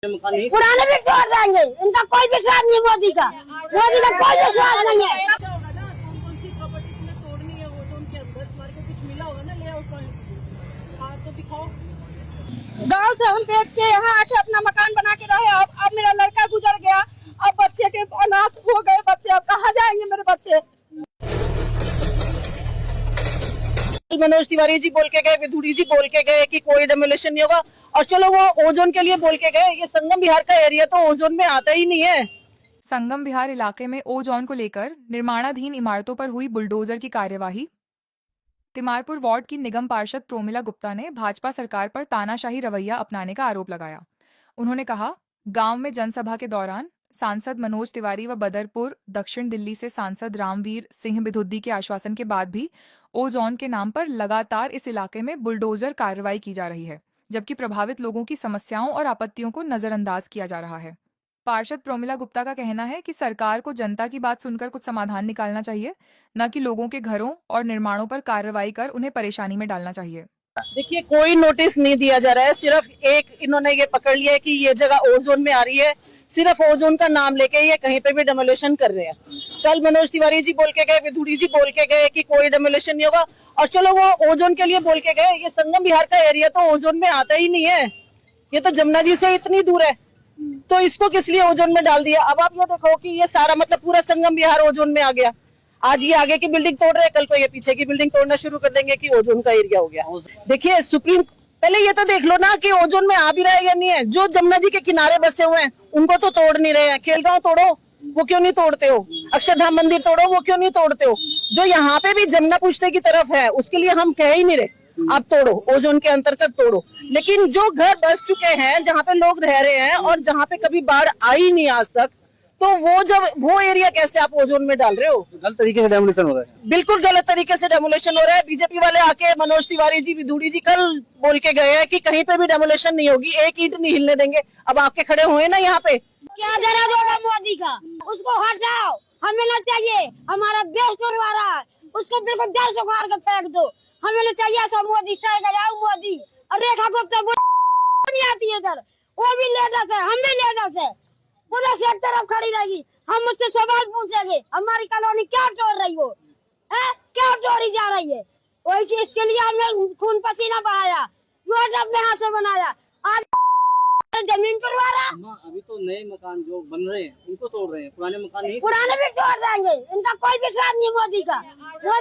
पुराने भी तोड़ देंगे, इनका कोई विश्वास नहीं मोदी का कोई विश्वास नहीं है। कौन सी प्रॉपर्टी तुम्हें तोड़नी है ओजोन के अंदर, तुम्हारे को कुछ मिला होगा ना लेआउट पॉइंट, हाँ तो दिखाओ। गांव से हम बेच के यहाँ आके अपना मकान बना के रहे। अब मेरा लड़का गुजर गया, अब बच्चे के अनाथ हो गए बच्चे, अब कहाँ जाएंगे मेरे बच्चे। मनोज तिवारी जी बोल के गए, विधुड़ी जी बोल के गए कि कोई डेमोलिशन नहीं होगा, और चलो वो ओजोन के लिए बोल के गए, ये संगम बिहार का एरिया तो ओजोन में आता ही नहीं है। संगम बिहार इलाके में ओजोन को लेकर निर्माणाधीन इमारतों पर हुई बुलडोजर की कार्यवाही। तिमारपुर वार्ड की निगम पार्षद प्रोमिला गुप्ता ने भाजपा सरकार पर तानाशाही रवैया अपनाने का आरोप लगाया। उन्होंने कहा, गांव में जनसभा के दौरान सांसद मनोज तिवारी व बदरपुर दक्षिण दिल्ली से सांसद रामवीर सिंह बिधुद्दी के आश्वासन के बाद भी ओजोन के नाम पर लगातार इस इलाके में बुलडोजर कार्रवाई की जा रही है, जबकि प्रभावित लोगों की समस्याओं और आपत्तियों को नजरअंदाज किया जा रहा है। पार्षद प्रोमिला गुप्ता का कहना है कि सरकार को जनता की बात सुनकर कुछ समाधान निकालना चाहिए, न कि लोगों के घरों और निर्माणों पर कार्रवाई कर उन्हें परेशानी में डालना चाहिए। देखिए, कोई नोटिस नहीं दिया जा रहा है, सिर्फ एक इन्होंने ये पकड़ लिया है कि ये जगह ओजोन में आ रही है, सिर्फ ओजोन का नाम लेके ये कहीं पे भी डेमोलिशन कर रहे हैं। कल मनोज तिवारी जी बोल के गए, विधुड़ी जी बोल के गए कि कोई डेमोलिशन नहीं होगा, और चलो वो ओजोन के लिए बोल के गए, ये संगम बिहार का एरिया तो ओजोन में आता ही नहीं है, ये तो जमुना जी से इतनी दूर है, तो इसको किस लिए ओजोन में डाल दिया। अब आप ये देखो कि ये सारा मतलब पूरा संगम बिहार ओजोन में आ गया। आज ये आगे की बिल्डिंग तोड़ रहे हैं, कल को ये पीछे की बिल्डिंग तोड़ना शुरू कर देंगे कि ओजोन का एरिया हो गया। देखिए, सुप्रीम पहले ये तो देख लो ना कि ओजोन में आ भी रहा है या नहीं है। जो जमुना जी के किनारे बसे हुए हैं उनको तो तोड़ नहीं रहे हैं। खेलगांव तोड़ो, वो क्यों नहीं तोड़ते हो? अक्षरधाम मंदिर तोड़ो, वो क्यों नहीं तोड़ते हो? जो यहाँ पे भी जमुना पुश्ते की तरफ है उसके लिए हम कह ही नहीं रहे आप तोड़ो, ओजोन के अंतर्गत तोड़ो। लेकिन जो घर बस चुके हैं, जहाँ पे लोग रह रहे हैं और जहाँ पे कभी बाढ़ आई नहीं आज तक, तो वो एरिया कैसे आप ओजोन में डाल रहे हो? गलत तरीके से डेमोलिशन हो रहा है। बिल्कुल गलत तरीके से डेमोलिशन हो रहा है। बीजेपी वाले आके मनोज तिवारी जी, विधुड़ी जी कल बोल के गए हैं कि कहीं पे भी डेमोलिशन नहीं होगी, एक ईंट नहीं हिलने देंगे। अब आपके खड़े हुए ना यहाँ पे, क्या जरा होगा मोदी का, उसको हटाओ, हमें ना चाहिए। हमारा देश तोड़वा रहा है, उसको बिल्कुल जड़ से उखाड़ कर फेंक दो। हमें ना चाहिए सब मोदी से गया मोदी। और रेखा गुप्ता नहीं आती है इधर, वो भी लेडर है, हम भी लेडर है, पूरा एक तरफ खड़ी रहेगी। हम मुझसे सवाल पूछेंगे, हमारी कॉलोनी क्या तोड़ रही हो है, क्या तोड़ी जा रही है? वही चीज के लिए हमने खून पसीना बहाया, रोड अपने हाथ से बनाया, आज जमीन पर वारा। अभी तो नए मकान जो बन रहे हैं उनको तोड़ रहे हैं, पुराने मकान नहीं। पुराने भी तोड़ देंगे, इनका कोई विश्वास नहीं मोदी का कोई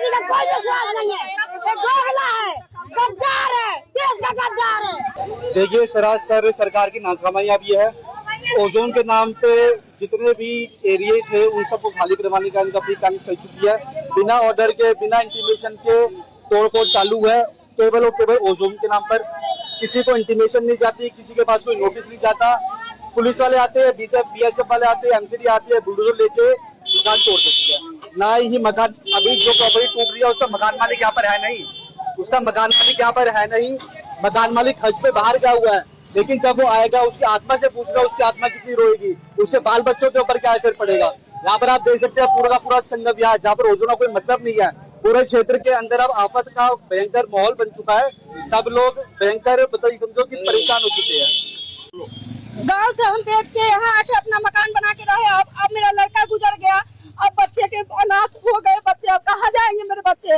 विश्वास नहीं है। ये दोगला है, गद्दार है, देश का गद्दार है। देखिए, सरासर सरकार की नाकामी अब ये है, ओजोन के नाम पे जितने भी एरिया थे उन सबको खाली करवाने का इनका पूरी काम चल चुकी है। बिना ऑर्डर के, बिना इंटीमेशन के तोड़फोड़ चालू है, केवल और केवल ओजोन के नाम पर। किसी को इंटीमेशन नहीं जाती, किसी के पास कोई नोटिस नहीं जाता। पुलिस वाले आते हैं, बीएसएफ वाले आते हैं, एमसीडी आती है, बुलडोजर लेके मकान तोड़ देती है। ना ही मकान, अभी जो प्रॉपर्टी टूट रही है उसका मकान मालिक यहाँ पर है नहीं, उसका मकान मालिक यहाँ पर है नहीं। मकान मालिक हज पे बाहर गया हुआ है, लेकिन जब वो आएगा उसकी आत्मा से पूछना, उसकी आत्मा कितनी रोएगी, उसके बाल बच्चों के ऊपर क्या असर पड़ेगा। यहाँ पर आप देख सकते हैं पूरा का पूरा संगम बिहार, जहाँ पर ओजोन का कोई मतलब नहीं है। पूरे क्षेत्र के अंदर अब आफत का भयंकर माहौल बन चुका है। सब लोग भयंकर समझो कि परेशान हो चुके हैं। गांव से हम बेच के यहाँ आके अपना मकान बना के रहे। अब मेरा लड़का गुजर गया, अब बच्चे के अनाथ हो गए बच्चे, अब कहाँ जाएंगे मेरे बच्चे?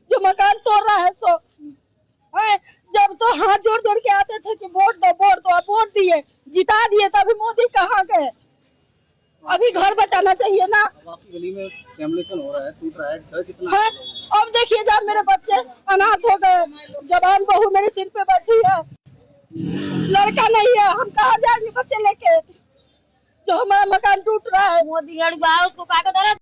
जो मकान तोड़ रहा है सो जब तो हाथ जोड़ जोड़ के आते थे कि वोट दो वोट दो, वोट दिए, जिता दिए, तभी मोदी कहाँ गए? अभी घर बचाना चाहिए ना। आपकी गली में डेमोलिशन हो रहा है, टूट रहा है, घर कितना है? अब देखिए, जब मेरे बच्चे अनाथ हो गए, जवान बहू मेरे सिर पे बैठी है, लड़का नहीं है, हम कहाँ जाएंगे बच्चे लेके? जो हमारा मकान टूट रहा है, मोदी लड़का उसको काट दे रहा है।